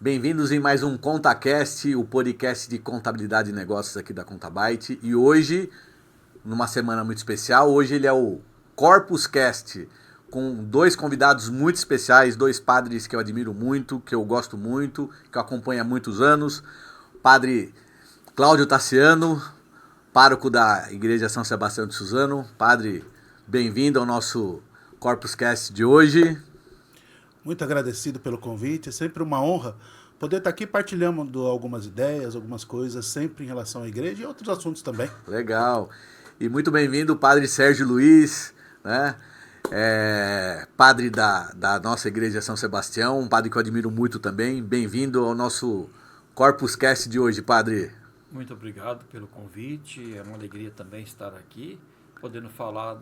Bem-vindos em mais um ContaCast, o podcast de contabilidade e negócios aqui da Contabyte. E hoje, numa semana muito especial, hoje ele é o Corpus Cast, com dois convidados muito especiais, dois padres que eu admiro muito, que eu gosto muito, que eu acompanho há muitos anos. Padre Cláudio Tassiano, pároco da Igreja São Sebastião de Suzano. Padre, bem-vindo ao nosso Corpus Cast de hoje. Muito agradecido pelo convite, é sempre uma honra poder estar aqui partilhando algumas ideias, algumas coisas, sempre em relação à igreja e outros assuntos também. Legal. E muito bem-vindo o Padre Sérgio Luiz, né? Padre da nossa Igreja São Sebastião, um padre que eu admiro muito também. Bem-vindo ao nosso Corpus Cast de hoje, Padre. Muito obrigado pelo convite, é uma alegria também estar aqui, podendo falar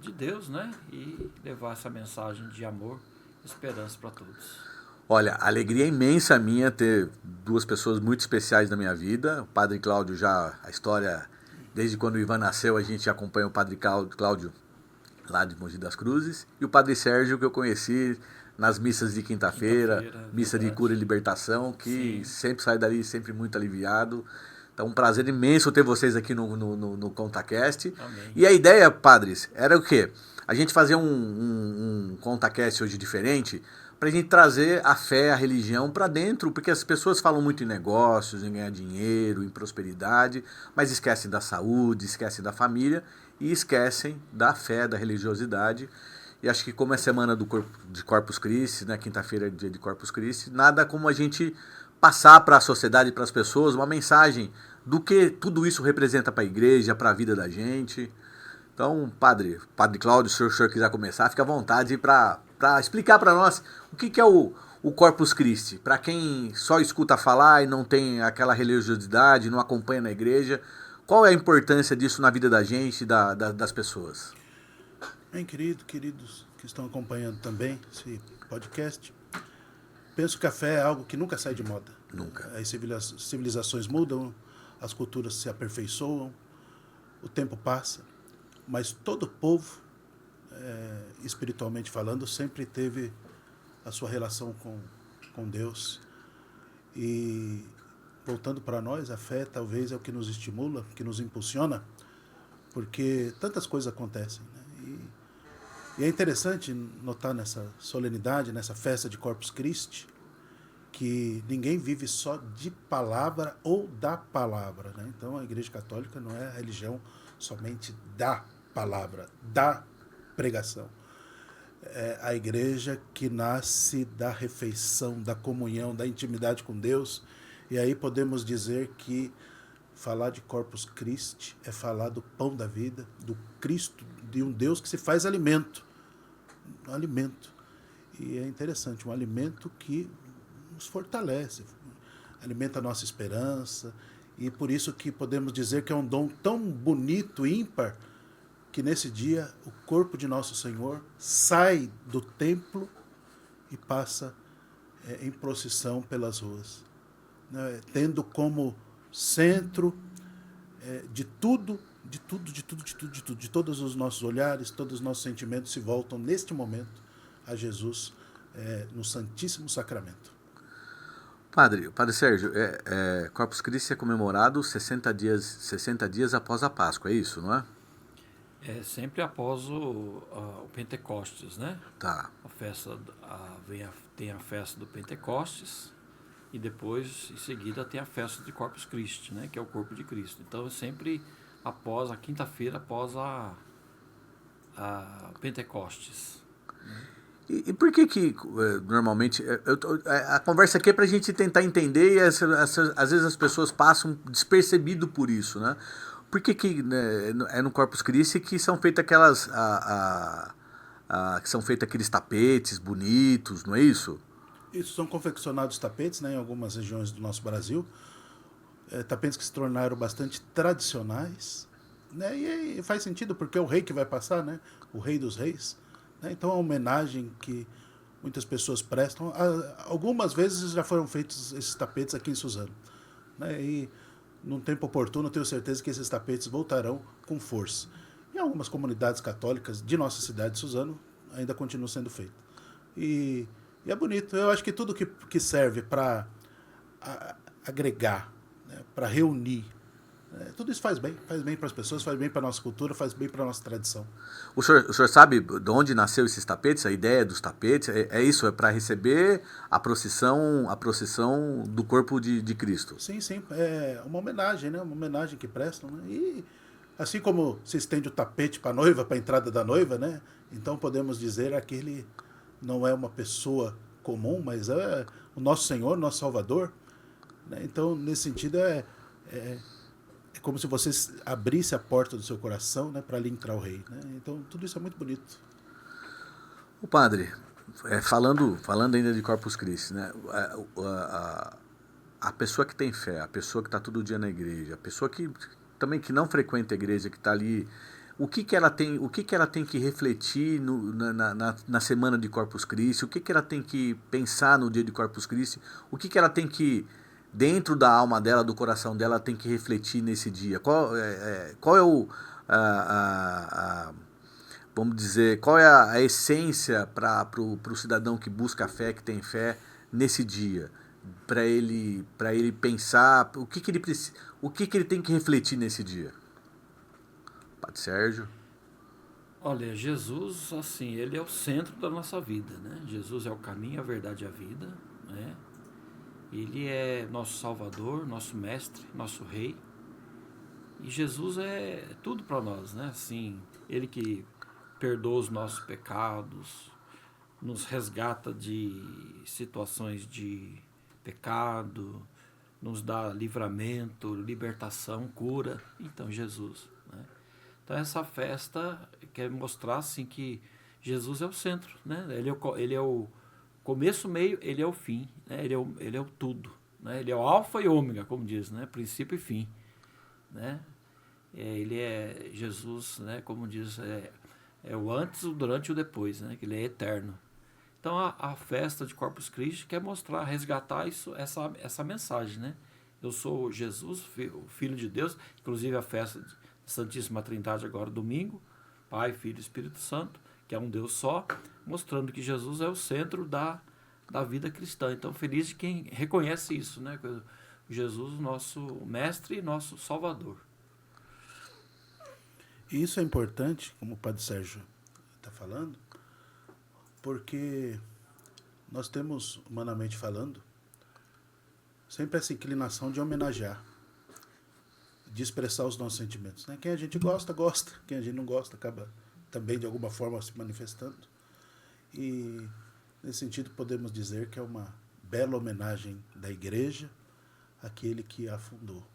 de Deus, né? E levar essa mensagem de amor, esperança para todos. Olha, a alegria imensa minha ter duas pessoas muito especiais na minha vida. O Padre Cláudio a história, desde quando o Ivan nasceu, a gente acompanha o Padre Cláudio lá de Mogi das Cruzes. E o Padre Sérgio, que eu conheci nas missas de quinta-feira, missa de cura e libertação, que sempre sai dali sempre muito aliviado. Então, um prazer imenso ter vocês aqui no ContaCast. Amém. E a ideia, padres, era o quê? A gente fazer um ContaCast hoje diferente, para a gente trazer a fé, a religião para dentro, porque as pessoas falam muito em negócios, em ganhar dinheiro, em prosperidade, mas esquecem da saúde, esquecem da família e esquecem da fé, da religiosidade. E acho que como é semana de Corpus Christi, né, quinta-feira é dia de Corpus Christi, nada como a gente passar para a sociedade, para as pessoas, uma mensagem do que tudo isso representa para a igreja, para a vida da gente. Então, Padre Cláudio, se o senhor quiser começar, fica à vontade para explicar para nós o que é o Corpus Christi. Para quem só escuta falar e não tem aquela religiosidade, não acompanha na igreja, qual é a importância disso na vida da gente e das pessoas? Bem, queridos que estão acompanhando também esse podcast, penso que a fé é algo que nunca sai de moda. Nunca. As civilizações mudam, as culturas se aperfeiçoam, o tempo passa, mas todo povo, espiritualmente falando, sempre teve a sua relação com Deus. E voltando para nós, a fé talvez é o que nos estimula, que nos impulsiona, porque tantas coisas acontecem, né? E é interessante notar nessa solenidade, nessa festa de Corpus Christi, que ninguém vive só de palavra ou da palavra, né? Então a Igreja Católica não é a religião somente da palavra, da pregação. É a igreja que nasce da refeição, da comunhão, da intimidade com Deus. E aí podemos dizer que falar de Corpus Christi é falar do pão da vida, do Cristo, de um Deus que se faz alimento. Um alimento. E é interessante, um alimento que nos fortalece, alimenta a nossa esperança. E por isso que podemos dizer que é um dom tão bonito, ímpar, que nesse dia o corpo de nosso Senhor sai do templo e passa em procissão pelas ruas, né? Tendo como centro de todos os nossos olhares, todos os nossos sentimentos se voltam neste momento a Jesus no Santíssimo Sacramento. Padre Sérgio, Corpus Christi é comemorado 60 dias após a Páscoa, é isso, não é? É sempre após o Pentecostes, né? Tá. A festa, tem a festa do Pentecostes e depois, em seguida, tem a festa de Corpus Christi, né? Que é o corpo de Cristo. Então, é sempre após a quinta-feira, após a Pentecostes. E por que normalmente... a conversa aqui é para a gente tentar entender e às vezes as pessoas passam despercebido por isso, né? Por que é no Corpus Christi que são feitas aqueles tapetes bonitos, não é isso? Isso, são confeccionados tapetes, né, em algumas regiões do nosso Brasil, tapetes que se tornaram bastante tradicionais, né, e faz sentido porque é o rei que vai passar, né, o rei dos reis, né, então é uma homenagem que muitas pessoas prestam. Algumas vezes já foram feitos esses tapetes aqui em Suzano, né, e num tempo oportuno eu tenho certeza que esses tapetes voltarão com força. Em algumas comunidades católicas de nossa cidade de Suzano ainda continuam sendo feitos. E E é bonito. Eu acho que tudo que serve para agregar, né, para reunir, tudo isso faz bem para as pessoas, faz bem para a nossa cultura, faz bem para a nossa tradição. O senhor sabe de onde nasceu esses tapetes? A ideia dos tapetes é isso, é para receber a procissão do corpo de Cristo. Sim, é uma homenagem, né? Uma homenagem que prestam, né? E assim como se estende o tapete para a noiva, para a entrada da noiva, né? Então podemos dizer aquele não é uma pessoa comum, mas é o nosso Senhor, nosso Salvador, né? Então nesse sentido é como se você abrisse a porta do seu coração, né, para ali entrar o rei, né? Então tudo isso é muito bonito. O padre, falando ainda de Corpus Christi, né? A pessoa que tem fé, a pessoa que está todo dia na igreja, a pessoa que também que não frequenta a igreja, que está ali, o que ela tem que refletir na semana de Corpus Christi, o que ela tem que pensar no dia de Corpus Christi, o que ela tem que, dentro da alma dela, do coração dela, tem que refletir nesse dia? Qual é vamos dizer, qual é a essência para o cidadão que busca a fé, que tem fé, nesse dia? Para ele pensar o que ele tem que refletir nesse dia. Padre Sérgio. Olha, Jesus, assim, ele é o centro da nossa vida, né? Jesus é o caminho, a verdade e a vida, né? Ele é nosso Salvador, nosso Mestre, nosso Rei. E Jesus é tudo para nós, né? Assim, ele que perdoa os nossos pecados, nos resgata de situações de pecado, nos dá livramento, libertação, cura. Então, Jesus, né? Então, essa festa quer mostrar assim que Jesus é o centro, né? Ele é o começo, meio, ele é o fim, né? Ele é o tudo, né? Ele é o alfa e ômega, como diz, né? Princípio e fim, né? Ele é Jesus, né? Como diz, é o antes, o durante e o depois, né? Que ele é eterno. Então a festa de Corpus Christi quer mostrar, resgatar essa mensagem, né? Eu sou Jesus, o Filho de Deus, inclusive a festa de Santíssima Trindade agora domingo, Pai, Filho e Espírito Santo, que é um Deus só, mostrando que Jesus é o centro da vida cristã. Então feliz de quem reconhece isso, né? Jesus, nosso Mestre e nosso Salvador. E isso é importante, como o Padre Sérgio está falando, porque nós temos, humanamente falando, sempre essa inclinação de homenagear, de expressar os nossos sentimentos, né? Quem a gente gosta, gosta. Quem a gente não gosta, acaba também de alguma forma se manifestando. E nesse sentido podemos dizer que é uma bela homenagem da Igreja àquele que a fundou.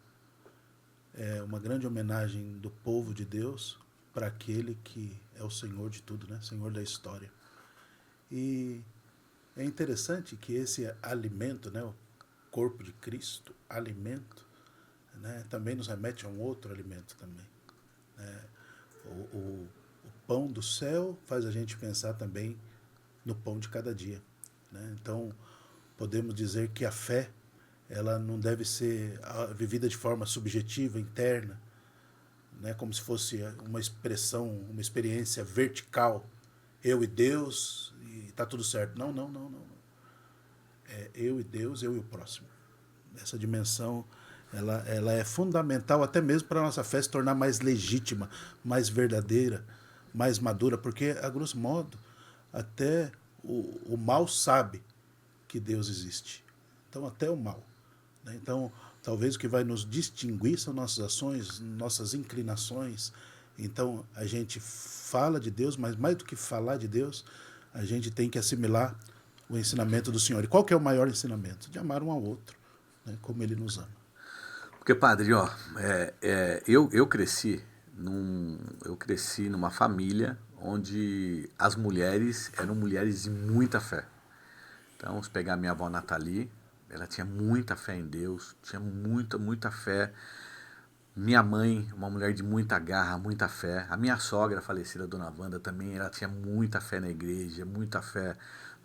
É uma grande homenagem do povo de Deus para aquele que é o Senhor de tudo, né? Senhor da história. E é interessante que esse alimento, né, o corpo de Cristo, alimento, né, também nos remete a um outro alimento também. Né? O pão do céu faz a gente pensar também no pão de cada dia. Né? Então, podemos dizer que a fé ela não deve ser vivida de forma subjetiva, interna, né, como se fosse uma expressão, uma experiência vertical, eu e Deus, e está tudo certo. Não. É eu e Deus, eu e o próximo. Essa dimensão ela é fundamental até mesmo para a nossa fé se tornar mais legítima, mais verdadeira, mais madura, porque, a grosso modo, até o mal sabe que Deus existe. Então, até o mal. Então, talvez o que vai nos distinguir são nossas ações, nossas inclinações. Então, a gente fala de Deus, mas mais do que falar de Deus, a gente tem que assimilar o ensinamento do Senhor. E qual que é o maior ensinamento? De amar um ao outro, né, como Ele nos ama. Porque, padre, ó, eu cresci numa família onde as mulheres eram mulheres de muita fé. Então, se pegar minha avó Nathalie, ela tinha muita fé em Deus, tinha muita fé. Minha mãe, uma mulher de muita garra, muita fé. A minha sogra, a falecida Dona Wanda, também, ela tinha muita fé na igreja, muita fé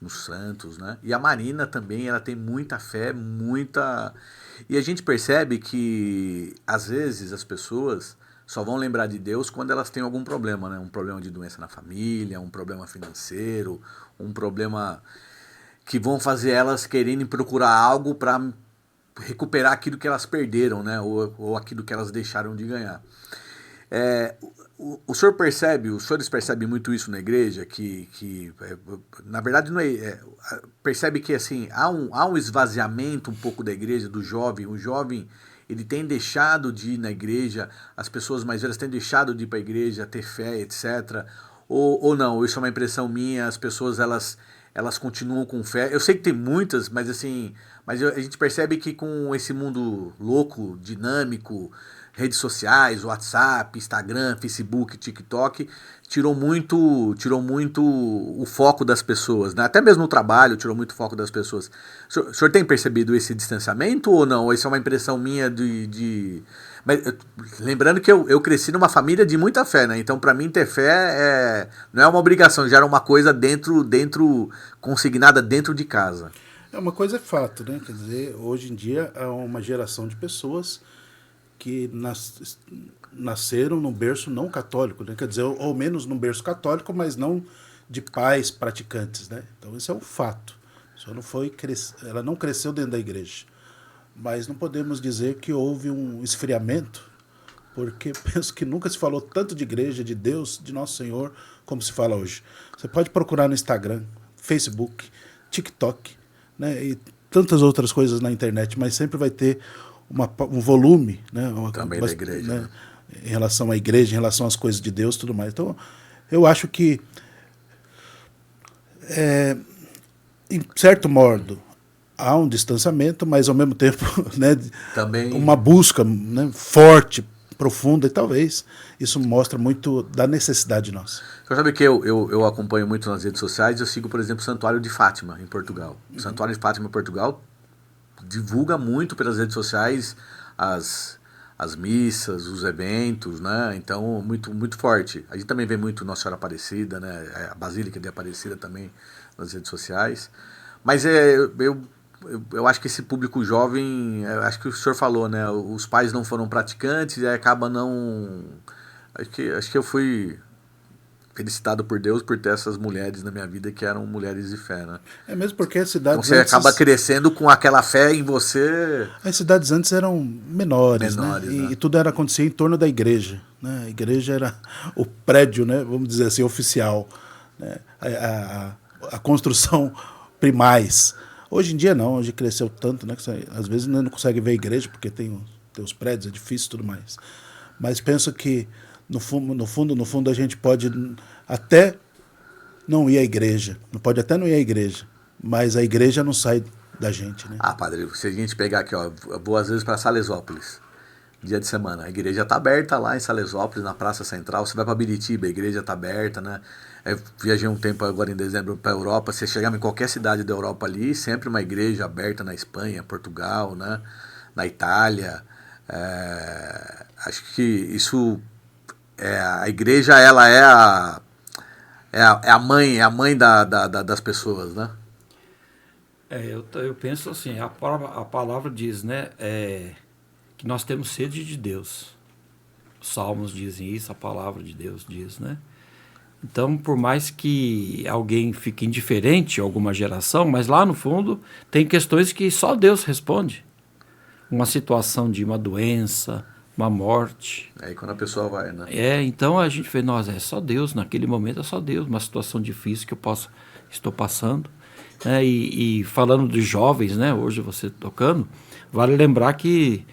nos santos, né? E a Marina também, ela tem muita fé, muita... E a gente percebe que, às vezes, as pessoas só vão lembrar de Deus quando elas têm algum problema, né? Um problema de doença na família, um problema financeiro, um problema que vão fazer elas quererem procurar algo para recuperar aquilo que elas perderam, né? Ou aquilo que elas deixaram de ganhar. O senhor percebe, os senhores percebem muito isso na igreja, na verdade não percebe que assim, há um esvaziamento um pouco da igreja, do jovem. O jovem, ele tem deixado de ir na igreja, as pessoas mais velhas têm deixado de ir para a igreja, ter fé, etc. Ou não, isso é uma impressão minha, as pessoas elas continuam com fé. Eu sei que tem muitas, mas assim, a gente percebe que com esse mundo louco, dinâmico, redes sociais, WhatsApp, Instagram, Facebook, TikTok, tirou muito o foco das pessoas, né? Até mesmo o trabalho tirou muito o foco das pessoas. O senhor tem percebido esse distanciamento ou não? Ou isso é uma impressão minha Mas, lembrando que eu cresci numa família de muita fé, né? Então, para mim, ter fé não é uma obrigação, já era uma coisa consignada dentro de casa. Uma coisa é fato, né? Quer dizer, hoje em dia é uma geração de pessoas que nasceram num berço não católico, né? Quer dizer, ou menos num berço católico, mas não de pais praticantes, né? Então, esse é um fato. Ela não cresceu dentro da igreja. Mas não podemos dizer que houve um esfriamento, porque penso que nunca se falou tanto de igreja, de Deus, de Nosso Senhor, como se fala hoje. Você pode procurar no Instagram, Facebook, TikTok, né, e tantas outras coisas na internet, mas sempre vai ter um volume, né, também da igreja, né, em relação à igreja, em relação às coisas de Deus e tudo mais. Então, eu acho que, em certo modo, há um distanciamento, mas ao mesmo tempo, né, também uma busca, né, forte, profunda, e talvez isso mostra muito da necessidade nossa. Você sabe que eu acompanho muito nas redes sociais, eu sigo, por exemplo, o Santuário de Fátima, em Portugal. O Santuário de Fátima, em Portugal, divulga muito pelas redes sociais as missas, os eventos, né? Então, muito, muito forte. A gente também vê muito Nossa Senhora Aparecida, né? A Basílica de Aparecida também nas redes sociais. Mas eu acho que esse público jovem, acho que o senhor falou, né? Os pais não foram praticantes e acaba não... Acho que eu fui felicitado por Deus por ter essas mulheres na minha vida que eram mulheres de fé, né? É mesmo porque as cidades então você acaba crescendo com aquela fé em você. As cidades antes eram menores, né? E tudo acontecia em torno da igreja, né? A igreja era o prédio, né? Vamos dizer assim, oficial, né? A construção primais. Hoje em dia não, hoje cresceu tanto, né? Que você, às vezes não consegue ver a igreja porque tem os prédios, edifícios e tudo mais. Mas penso que no fundo a gente pode até não ir à igreja, pode até não ir à igreja, mas a igreja não sai da gente, né? Ah, padre, se a gente pegar aqui, ó, eu vou às vezes para Salesópolis, dia de semana, a igreja tá aberta lá em Salesópolis, na Praça Central. Você vai para Biritiba, a igreja tá aberta, né? Eu viajei um tempo agora em dezembro para a Europa. Você chegar em qualquer cidade da Europa ali, sempre uma igreja aberta na Espanha, Portugal, né? Na Itália. Acho que isso, a igreja, ela é a mãe das pessoas, né? Eu penso assim, a palavra diz, né, que nós temos sede de Deus. Os Salmos dizem isso, a palavra de Deus diz, né? Então, por mais que alguém fique indiferente a alguma geração, mas lá no fundo tem questões que só Deus responde. Uma situação de uma doença, uma morte. Aí quando a pessoa vai, né? Então a gente vê, nossa, é só Deus, naquele momento é só Deus, uma situação difícil que estou passando. E falando de jovens, né, hoje você tocando, vale lembrar que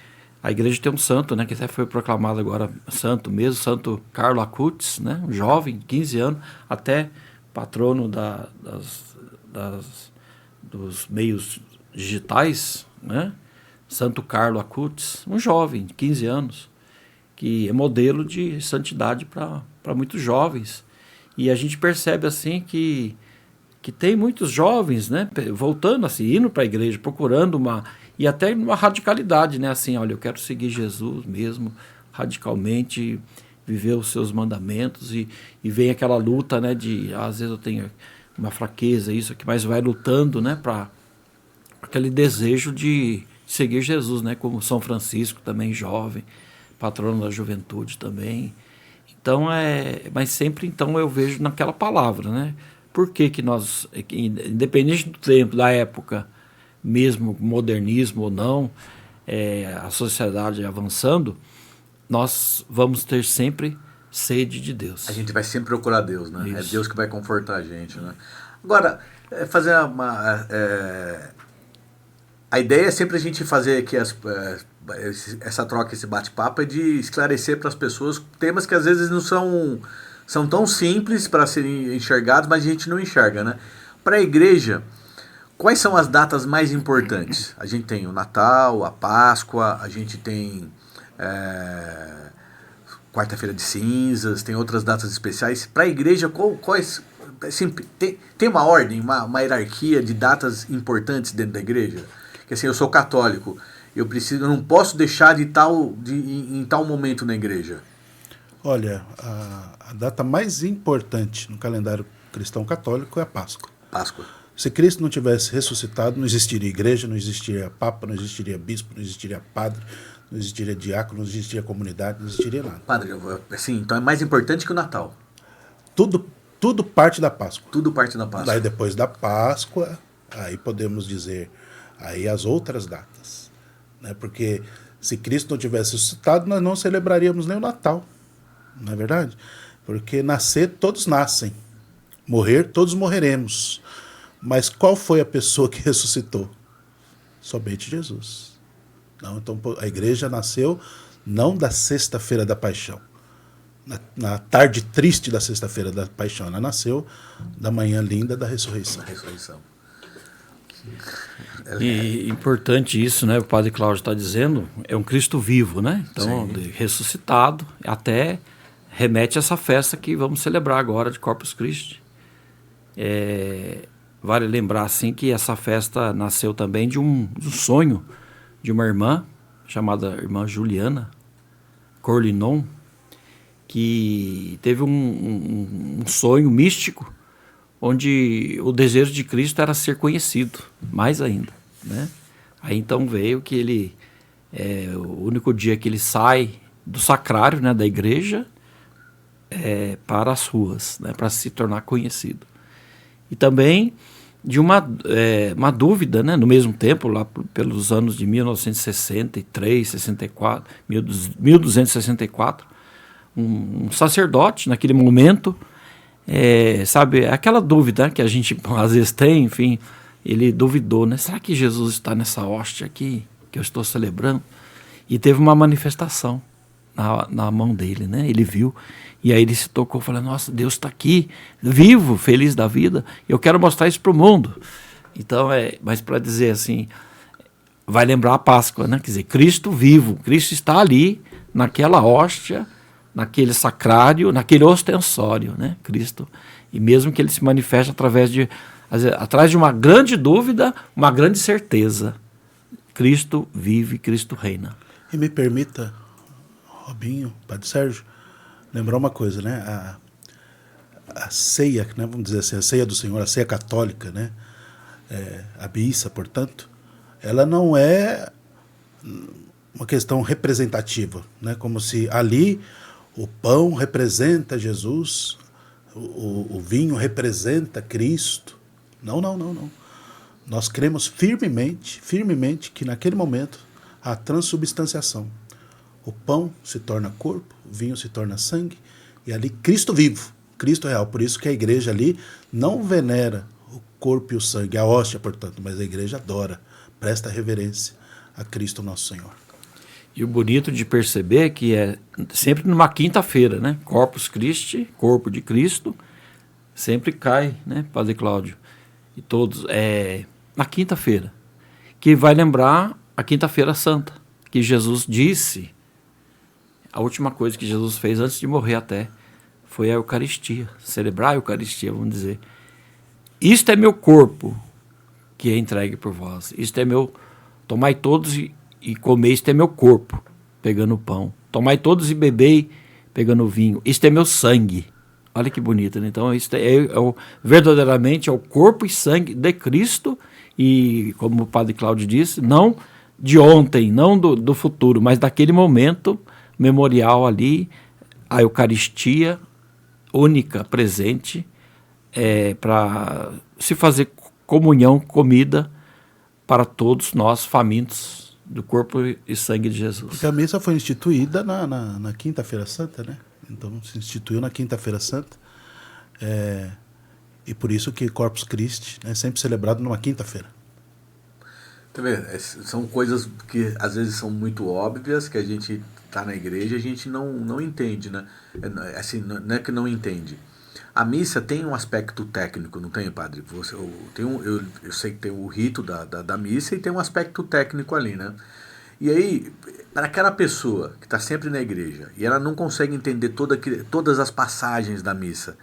a igreja tem um santo, né, que até foi proclamado agora santo mesmo, Santo Carlo Acutis, né, um jovem, 15 anos, até patrono dos meios digitais, né, Santo Carlo Acutis, um jovem de 15 anos, que é modelo de santidade para muitos jovens. E a gente percebe assim que tem muitos jovens, né, voltando assim, indo para a igreja, procurando e até uma radicalidade, né, assim, olha, eu quero seguir Jesus mesmo, radicalmente, viver os seus mandamentos, e vem aquela luta, né, às vezes eu tenho uma fraqueza, isso aqui, mas vai lutando, né, para aquele desejo de seguir Jesus, né, como São Francisco também, jovem, patrono da juventude também. Então, mas sempre então eu vejo naquela palavra, né, por que nós, independente do tempo, da época, mesmo modernismo ou não, a sociedade avançando, nós vamos ter sempre sede de Deus. A gente vai sempre procurar Deus, né? Isso. É Deus que vai confortar a gente, né? Agora, fazer a ideia é sempre a gente fazer aqui essa troca, esse bate-papo, é de esclarecer para as pessoas temas que às vezes não são tão simples para serem enxergados, mas a gente não enxerga, né? Para a igreja, quais são as datas mais importantes? A gente tem o Natal, a Páscoa, a gente tem Quarta-feira de Cinzas, tem outras datas especiais. Para a igreja, quais... Assim, tem uma ordem, uma hierarquia de datas importantes dentro da igreja? Que assim, eu sou católico, eu não posso deixar de em tal momento na igreja. Olha, a data mais importante no calendário cristão católico é a Páscoa. Páscoa. Se Cristo não tivesse ressuscitado, não existiria igreja, não existiria papa, não existiria bispo, não existiria padre, não existiria diácono, não existiria comunidade, não existiria nada. Padre, assim, então é mais importante que o Natal. Tudo parte da Páscoa. Tudo parte da Páscoa. Daí depois da Páscoa, aí podemos dizer aí as outras datas, né? Porque se Cristo não tivesse ressuscitado, nós não celebraríamos nem o Natal, não é verdade? Porque nascer, todos nascem. Morrer, todos morreremos. Mas qual foi a pessoa que ressuscitou? Somente Jesus. Não, então a igreja nasceu não da sexta-feira da paixão, na tarde triste da sexta-feira da paixão. Ela nasceu da manhã linda da ressurreição. E importante isso, né? O Padre Cláudio está dizendo, é um Cristo vivo, né? Então, ressuscitado, até remete a essa festa que vamos celebrar agora de Corpus Christi. Vale lembrar, assim, que essa festa nasceu também de um sonho de uma irmã, chamada irmã Juliana Corlinon, que teve um sonho místico, onde o desejo de Cristo era ser conhecido, mais ainda, né? Aí então veio que ele, o único dia que ele sai do sacrário, né, da igreja, para as ruas, né, para se tornar conhecido. E também de uma dúvida, né, no mesmo tempo, lá pelos anos de 1963, 64, 1264, um sacerdote, naquele momento, sabe, aquela dúvida que a gente às vezes tem, enfim, ele duvidou, né? Será que Jesus está nessa hóstia aqui que eu estou celebrando? E teve uma manifestação na mão dele, né? Ele viu, e aí ele se tocou, falando, nossa, Deus está aqui, vivo, feliz da vida, eu quero mostrar isso para o mundo. Então, mas para dizer assim, vai lembrar a Páscoa, né? Quer dizer, Cristo vivo, Cristo está ali, naquela hóstia, naquele sacrário, naquele ostensório, né? Cristo. E mesmo que ele se manifeste através de uma grande dúvida, uma grande certeza. Cristo vive, Cristo reina. E me permita, Robinho, Padre Sérgio, lembrar uma coisa, né? A ceia, né? Vamos dizer assim, a ceia do Senhor, a ceia católica, né? A missa, portanto, ela não é uma questão representativa, né? Como se ali o pão representa Jesus, o vinho representa Cristo. Não. Nós cremos firmemente que naquele momento há transubstanciação. O pão se torna corpo, o vinho se torna sangue, e ali Cristo vivo, Cristo real. Por isso que a igreja ali não venera o corpo e o sangue, a hóstia, portanto, mas a igreja adora, presta reverência a Cristo nosso Senhor. E o bonito de perceber que é sempre numa quinta-feira, né? Corpus Christi, corpo de Cristo, sempre cai, né, Padre Cláudio? E todos, na quinta-feira, que vai lembrar a quinta-feira santa, que Jesus disse, a última coisa que Jesus fez antes de morrer até, foi a Eucaristia, celebrar a Eucaristia, vamos dizer. Isto é meu corpo, que é entregue por vós. Isto é meu, tomai todos e comei, isto é meu corpo, pegando o pão. Tomai todos e bebei, pegando o vinho. Isto é meu sangue. Olha que bonito, né? Então, isto verdadeiramente é o corpo e sangue de Cristo, e como o Padre Cláudio disse, não de ontem, não do futuro, mas daquele momento memorial ali, a Eucaristia única, presente, para se fazer comunhão, comida para todos nós famintos do corpo e sangue de Jesus. Porque a missa foi instituída na Quinta-feira Santa, né? Então se instituiu na Quinta-feira Santa. E por isso que Corpus Christi é sempre celebrado numa quinta-feira. Tá vendo? São coisas que às vezes são muito óbvias, que a gente está na igreja e a gente não entende, né? Assim, não é que não entende. A missa tem um aspecto técnico, não tem, padre? Eu sei que tem o rito da missa e tem um aspecto técnico ali, né? E aí, para aquela pessoa que está sempre na igreja e ela não consegue entender todas as passagens da missa,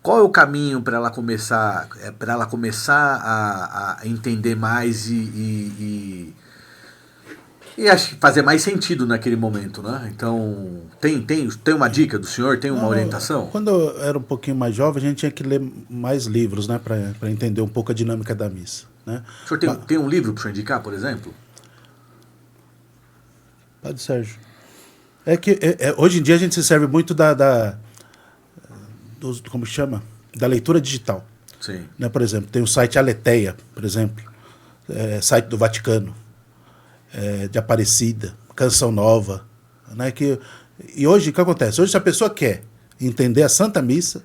qual é o caminho para ela começar a entender mais e acho que fazer mais sentido naquele momento, né? Então, tem uma dica do senhor? Tem uma orientação? Quando eu era um pouquinho mais jovem, a gente tinha que ler mais livros, né? Para entender um pouco a dinâmica da missa, né? O senhor tem um livro para o senhor indicar, por exemplo? Padre Sérgio. Hoje em dia a gente se serve muito como chama? Da leitura digital. Sim. Né? Por exemplo, tem o site Aletheia, por exemplo, site do Vaticano, de Aparecida, Canção Nova. Né? E hoje, o que acontece? Hoje, se a pessoa quer entender a Santa Missa,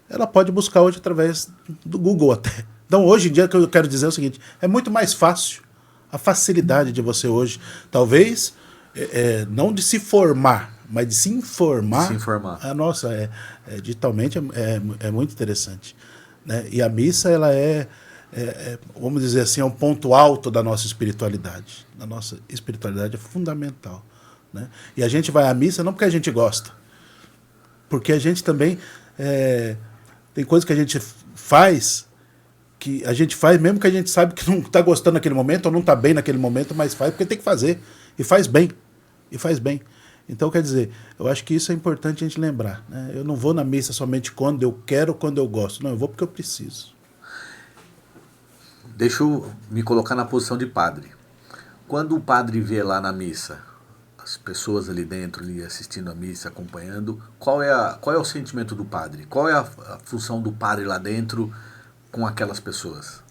ela pode buscar hoje através do Google até. Então, hoje em dia, o que eu quero dizer é o seguinte, é muito mais fácil, a facilidade de você hoje, talvez, não de se formar, mas de se informar. Se informar. Digitalmente é muito interessante. Né? E a missa, ela vamos dizer assim, é um ponto alto da nossa espiritualidade. A nossa espiritualidade é fundamental. Né? E a gente vai à missa não porque a gente gosta, porque a gente também tem coisas que a gente faz mesmo que a gente sabe que não está gostando naquele momento ou não está bem naquele momento, mas faz porque tem que fazer. E faz bem. Então, quer dizer, eu acho que isso é importante a gente lembrar. Né? Eu não vou na missa somente quando eu quero, quando eu gosto. Não, eu vou porque eu preciso. Deixa eu me colocar na posição de padre. Quando o padre vê lá na missa as pessoas ali dentro, ali assistindo a missa, acompanhando, qual é o sentimento do padre? Qual é a função do padre lá dentro com aquelas pessoas?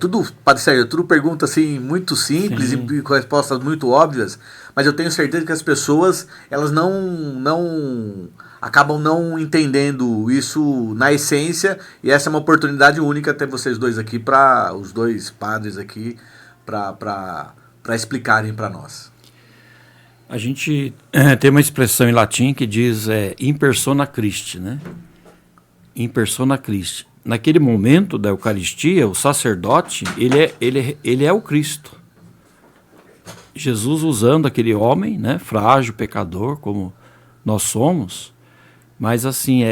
Tudo, Padre Sérgio, tudo pergunta assim, muito simples. Sim. E com respostas muito óbvias, mas eu tenho certeza que as pessoas elas acabam não entendendo isso na essência, e essa é uma oportunidade única ter vocês dois aqui, para os dois padres aqui, para explicarem para nós. A gente tem uma expressão em latim que diz in persona Christi, né? In persona Christi. Naquele momento da Eucaristia, o sacerdote, ele é o Cristo. Jesus usando aquele homem, né, frágil, pecador, como nós somos, mas assim,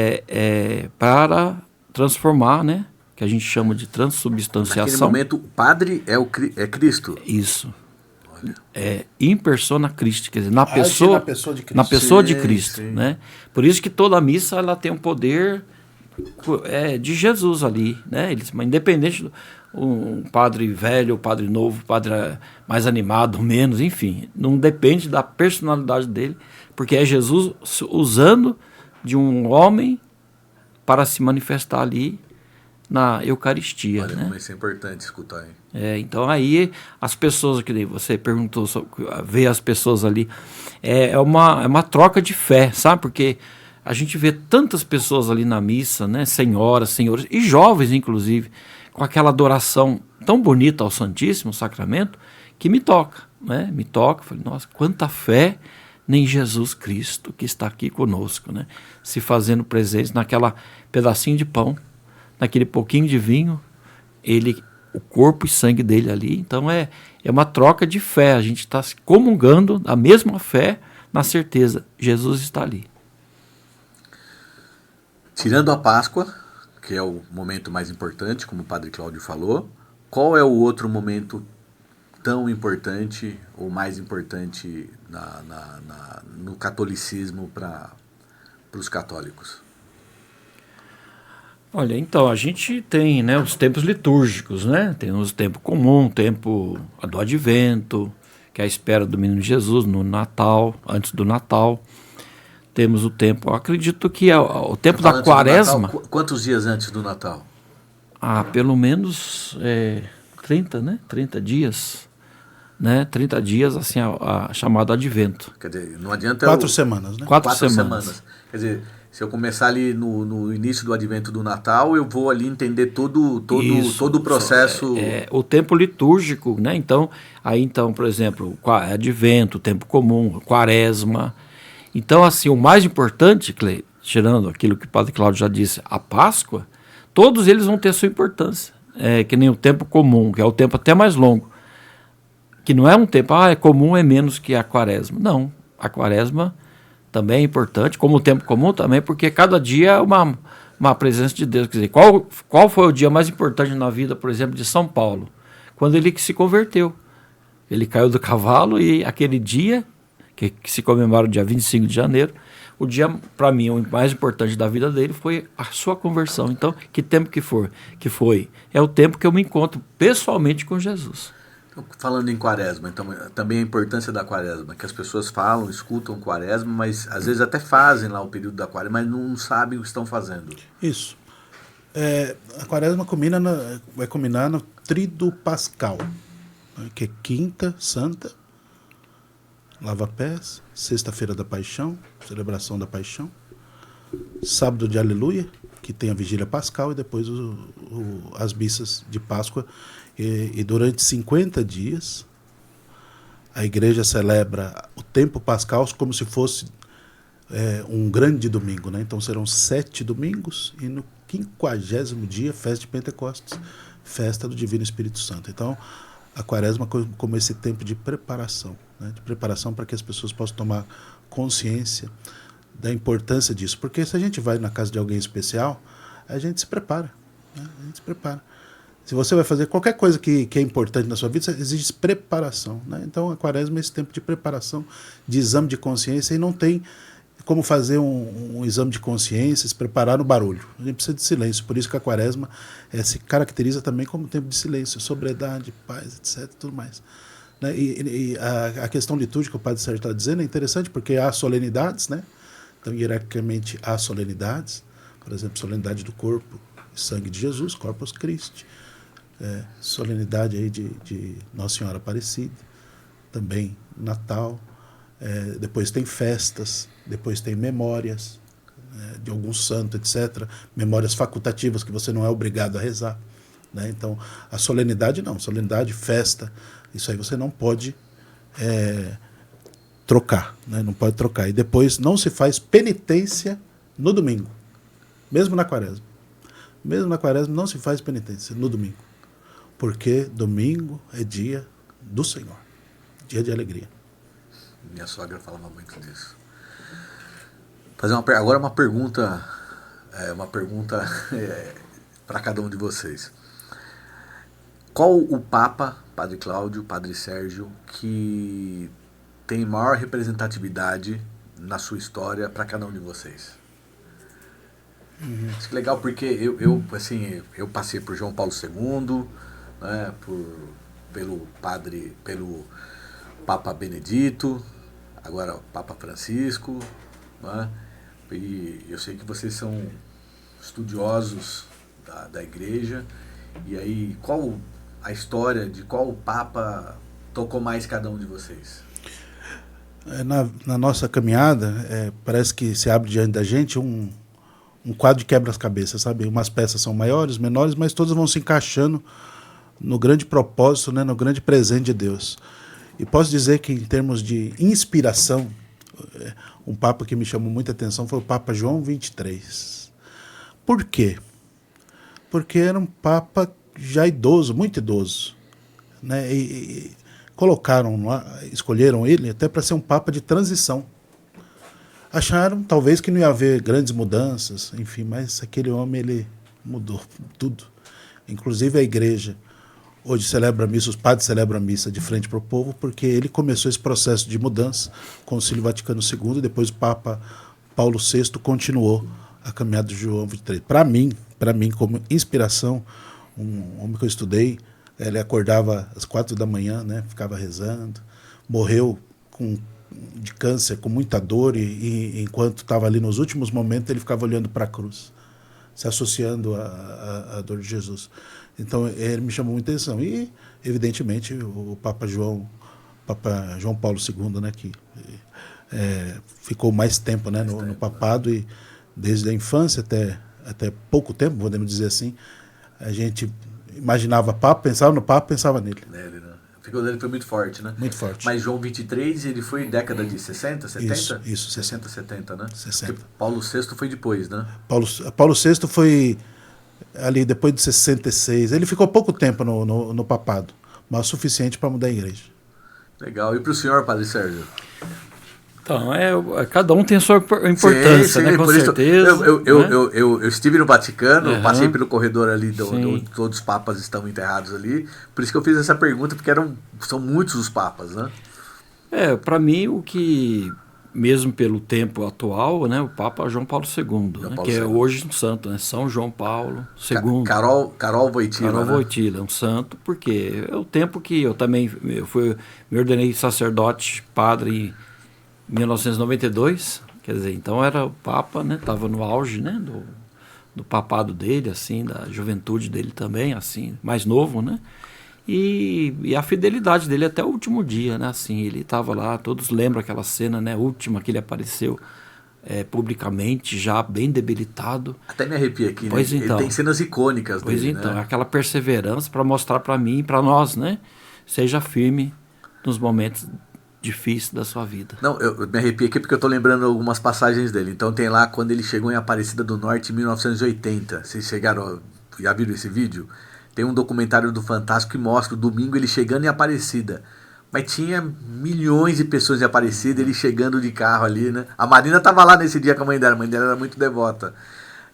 para transformar, né, que a gente chama de transubstanciação. Naquele momento, o padre é Cristo. Isso. Olha. In persona Christi, quer dizer, na pessoa de Cristo. Na pessoa de Cristo, sim. Né? Por isso que toda missa ela tem um poder de Jesus ali, né? Independente do um padre velho, um padre novo, um padre mais animado, menos, enfim, não depende da personalidade dele, porque é Jesus usando de um homem para se manifestar ali na Eucaristia. Olha, né? Como isso é importante escutar, hein? Então aí as pessoas, que você perguntou, ver as pessoas ali, é uma troca de fé, sabe? Porque a gente vê tantas pessoas ali na missa, né? Senhoras, senhores, e jovens inclusive, com aquela adoração tão bonita ao Santíssimo Sacramento, que me toca, né? Me toca, falei, nossa, quanta fé em Jesus Cristo que está aqui conosco, né? Se fazendo presente naquela pedacinho de pão, naquele pouquinho de vinho, o corpo e sangue dele ali. Então é uma troca de fé, a gente está comungando da mesma fé, na certeza, Jesus está ali. Tirando a Páscoa, que é o momento mais importante, como o Padre Cláudio falou, qual é o outro momento tão importante ou mais importante no catolicismo para os católicos? Olha, então, a gente tem, né, os tempos litúrgicos, né? Tem o tempo comum, o tempo do Advento, que é a espera do Menino Jesus no Natal, antes do Natal. Temos o tempo. Eu acredito que o tempo da Antes do quaresma. Natal, quantos dias antes do Natal? Pelo menos 30, né? 30 dias. Né? 30 dias, assim, a chamado advento. Quer dizer, não adianta... 4 semanas, né? 4 semanas. Quer dizer, se eu começar ali no início do advento do Natal, eu vou ali entender todo o processo... O tempo litúrgico, né? Então, por exemplo, advento, tempo comum, quaresma. Então, assim, o mais importante, Clei, tirando aquilo que o Padre Cláudio já disse, a Páscoa, todos eles vão ter sua importância. Que nem o tempo comum, que é o tempo até mais longo. Que não é um tempo, é comum, é menos que a quaresma. Não, a quaresma também é importante, como o tempo comum também, porque cada dia é uma presença de Deus. Quer dizer, qual foi o dia mais importante na vida, por exemplo, de São Paulo? Quando ele se converteu. Ele caiu do cavalo e aquele dia, que se comemora o dia 25 de janeiro, o dia, para mim, o mais importante da vida dele foi a sua conversão. Então, que tempo que foi? É o tempo que eu me encontro pessoalmente com Jesus. Falando em quaresma, então, também a importância da quaresma, que as pessoas falam, escutam quaresma, mas às vezes até fazem lá o período da quaresma, mas não sabem o que estão fazendo. Isso. A quaresma vai combinar no Tríduo Pascal, né, que é quinta, santa, lava-pés, sexta-feira da paixão, celebração da paixão, sábado de aleluia, que tem a vigília pascal, e depois as missas de Páscoa. E durante 50 dias, a igreja celebra o tempo pascal como se fosse um grande domingo, né? Então serão 7 domingos e no 50º dia, festa de Pentecostes, festa do Divino Espírito Santo. Então, a quaresma como esse tempo de preparação, né? De preparação para que as pessoas possam tomar consciência da importância disso. Porque se a gente vai na casa de alguém especial, a gente se prepara, né? A gente se prepara. Se você vai fazer qualquer coisa que é importante na sua vida, exige preparação, né? Então, a quaresma é esse tempo de preparação, de exame de consciência, e não tem como fazer um exame de consciência, se preparar no barulho. A gente precisa de silêncio, por isso que a quaresma se caracteriza também como tempo de silêncio, sobriedade, paz, etc. Tudo mais. Né? E a questão litúrgica, o Padre Sérgio está dizendo, é interessante porque há solenidades, né? Então, hierarquicamente, há solenidades, por exemplo, solenidade do corpo e sangue de Jesus, Corpus Christi. Solenidade aí de Nossa Senhora Aparecida, também Natal, depois tem festas, depois tem memórias de algum santo, etc. Memórias facultativas que você não é obrigado a rezar, né? Então, a solenidade não, solenidade, festa, isso aí você não pode trocar, né? Não pode trocar. E depois não se faz penitência no domingo, mesmo na quaresma. Mesmo na quaresma não se faz penitência no domingo. Porque domingo é dia do Senhor, dia de alegria. Minha sogra falava muito disso. Fazer agora uma pergunta para cada um de vocês. Qual o Papa, Padre Cláudio, Padre Sérgio, que tem maior representatividade na sua história para cada um de vocês? Isso é legal porque eu passei por João Paulo II, né, pelo Papa Benedito, agora o Papa Francisco, né, e eu sei que vocês são estudiosos da igreja, e aí qual a história de qual Papa tocou mais cada um de vocês? Na nossa caminhada, parece que se abre diante da gente um quadro de quebra-cabeças, sabe? Umas peças são maiores, menores, mas todas vão se encaixando no grande propósito, né, no grande presente de Deus. E posso dizer que, em termos de inspiração, um Papa que me chamou muita atenção foi o Papa João XXIII. Por quê? Porque era um Papa já idoso, muito idoso, né? E colocaram lá, escolheram ele até para ser um Papa de transição. Acharam, talvez, que não ia haver grandes mudanças, enfim, mas aquele homem, ele mudou tudo. Inclusive a igreja hoje celebra a missa, os padres celebram a missa de frente para o povo, porque ele começou esse processo de mudança com o Concílio Vaticano II, e depois o Papa Paulo VI continuou a caminhada de João XXIII. Para mim, como inspiração, um homem que eu estudei, ele acordava às 4 da manhã, né, ficava rezando, morreu com de câncer, com muita dor, e enquanto estava ali nos últimos momentos, ele ficava olhando para a cruz, se associando à dor de Jesus. Então, ele me chamou muita atenção. E, evidentemente, o Papa João Paulo II, né, que ficou mais tempo, né, no papado, e desde a infância até pouco tempo, podemos dizer assim, a gente imaginava Papa, pensava no Papa, pensava nele. Nele, né? A figura dele foi muito forte, né? Muito forte. Mas João 23, ele foi década de 60, 70? Isso, 60, 70, né? 60. Porque Paulo VI foi depois, né? Paulo VI foi ali depois de 66. Ele ficou pouco tempo no papado, mas o suficiente para mudar a igreja. Legal. E para o senhor, Padre Sérgio? Então, cada um tem a sua importância, sim, né? Com certeza. Eu estive no Vaticano, passei pelo corredor ali, todos os papas estão enterrados ali. Por isso que eu fiz essa pergunta, porque são muitos os papas, né? Para mim, o que, mesmo pelo tempo atual, né, o Papa João Paulo II, que é hoje um santo, né? São João Paulo II. Carol Wojtyla. Carol Wojtyla, um santo, porque é o tempo que eu me ordenei sacerdote, padre, em 1992, quer dizer, então era o Papa, né, estava no auge, né, do papado dele, assim, da juventude dele também, assim, mais novo, né, e a fidelidade dele até o último dia, né, assim, ele estava lá, todos lembram aquela cena, né, última que ele apareceu publicamente, já bem debilitado. Até me arrepia aqui, pois né? Então, ele tem cenas icônicas pois dele, então, né? Aquela perseverança para mostrar para mim e para nós, né, seja firme nos momentos difícil da sua vida. Não, eu me arrepio aqui porque eu tô lembrando algumas passagens dele. Então tem lá quando ele chegou em Aparecida do Norte em 1980. Vocês já viram esse vídeo? Tem um documentário do Fantástico que mostra o domingo ele chegando em Aparecida. Mas tinha milhões de pessoas em Aparecida, ele chegando de carro ali, né? A Marina tava lá nesse dia com a mãe dela era muito devota.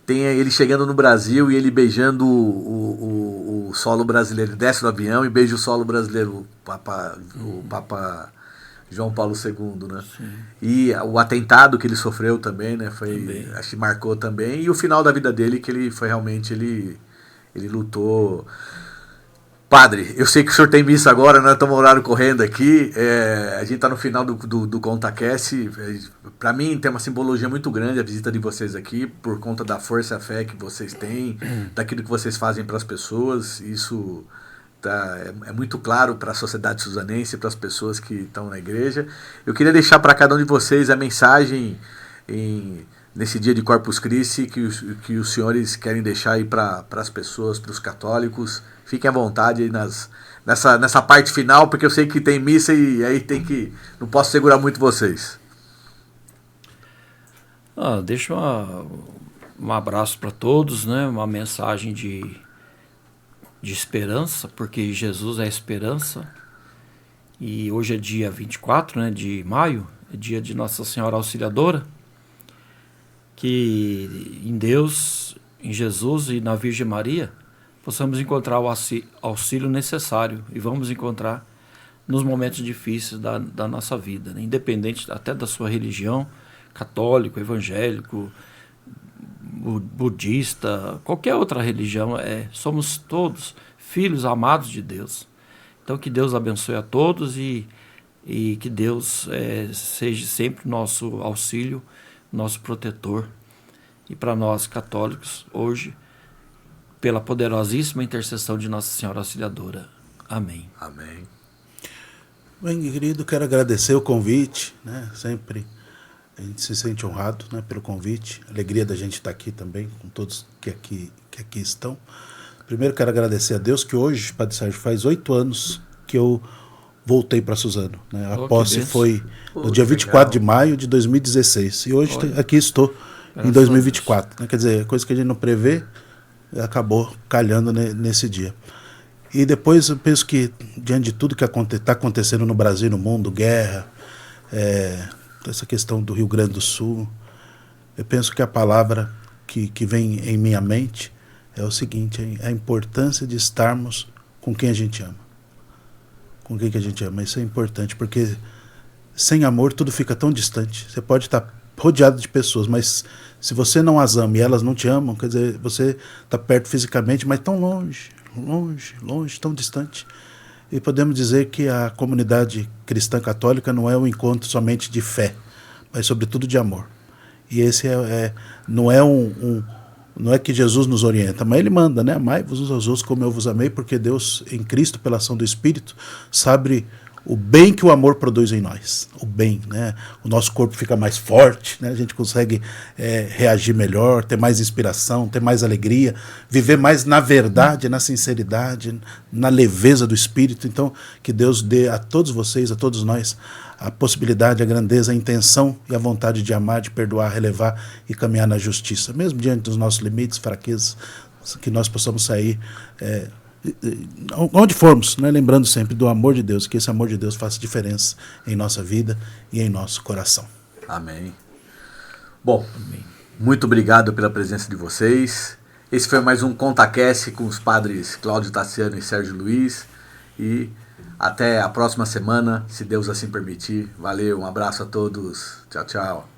Tem ele chegando no Brasil e ele beijando o solo brasileiro. Ele desce do avião e beija o solo brasileiro, o Papa João Paulo II, né? Sim. E o atentado que ele sofreu também, né? Acho que marcou também. E o final da vida dele, que ele foi realmente, ele lutou. Padre, eu sei que o senhor tem missa agora, nós estamos no horário correndo aqui, a gente está no final do ContaCast. Para mim tem uma simbologia muito grande a visita de vocês aqui, por conta da força e a fé que vocês têm, daquilo que vocês fazem para as pessoas. Isso é muito claro para a sociedade suzanense, para as pessoas que estão na igreja. Eu queria deixar para cada um de vocês a mensagem nesse dia de Corpus Christi que os senhores querem deixar aí para as pessoas, para os católicos. Fiquem à vontade aí nessa parte final, porque eu sei que tem missa e aí não posso segurar muito vocês. Deixa um abraço para todos, né? Uma mensagem de esperança, porque Jesus é a esperança. E hoje é dia 24, né, de maio, é dia de Nossa Senhora Auxiliadora, que em Deus, em Jesus e na Virgem Maria possamos encontrar o auxílio necessário, e vamos encontrar nos momentos difíceis da nossa vida, né? Independente até da sua religião, católico, evangélico, budista, qualquer outra religião, somos todos filhos amados de Deus. Então que Deus abençoe a todos e que Deus seja sempre nosso auxílio, nosso protetor. E para nós católicos, hoje, pela poderosíssima intercessão de Nossa Senhora Auxiliadora. Amém. Amém. Bem, querido, quero agradecer o convite, né? Sempre a gente se sente honrado, né, pelo convite. Alegria da gente estar aqui também, com todos que aqui estão. Primeiro quero agradecer a Deus que hoje, Padre Sérgio, faz 8 anos que eu voltei para Suzano, né? A posse foi no dia 24 de maio de 2016. E hoje aqui estou em 2024. Né? Quer dizer, coisa que a gente não prevê, acabou calhando nesse dia. E depois eu penso que, diante de tudo que está acontecendo no Brasil e no mundo, guerra, essa questão do Rio Grande do Sul, eu penso que a palavra que vem em minha mente é o seguinte: a importância de estarmos com quem a gente ama. Com quem que a gente ama. Isso é importante, porque sem amor tudo fica tão distante. Você pode estar rodeado de pessoas, mas se você não as ama e elas não te amam, quer dizer, você está perto fisicamente, mas tão longe, tão distante. E podemos dizer que a comunidade cristã católica não é um encontro somente de fé, mas sobretudo de amor. E esse não é que Jesus nos orienta, mas ele manda, né? Amai-vos uns aos outros como eu vos amei, porque Deus, em Cristo, pela ação do Espírito, sabe o bem que o amor produz em nós. O bem, né? O nosso corpo fica mais forte, né? A gente consegue reagir melhor, ter mais inspiração, ter mais alegria, viver mais na verdade, na sinceridade, na leveza do Espírito. Então, que Deus dê a todos vocês, a todos nós, a possibilidade, a grandeza, a intenção e a vontade de amar, de perdoar, relevar e caminhar na justiça, mesmo diante dos nossos limites, fraquezas, que nós possamos sair onde formos, né? Lembrando sempre do amor de Deus, que esse amor de Deus faça diferença em nossa vida e em nosso coração. Amém. Bom, muito obrigado pela presença de vocês. Esse foi mais um ContaCast com os padres Cláudio Tassiano e Sérgio Luiz. E até a próxima semana, se Deus assim permitir. Valeu, um abraço a todos. Tchau, tchau.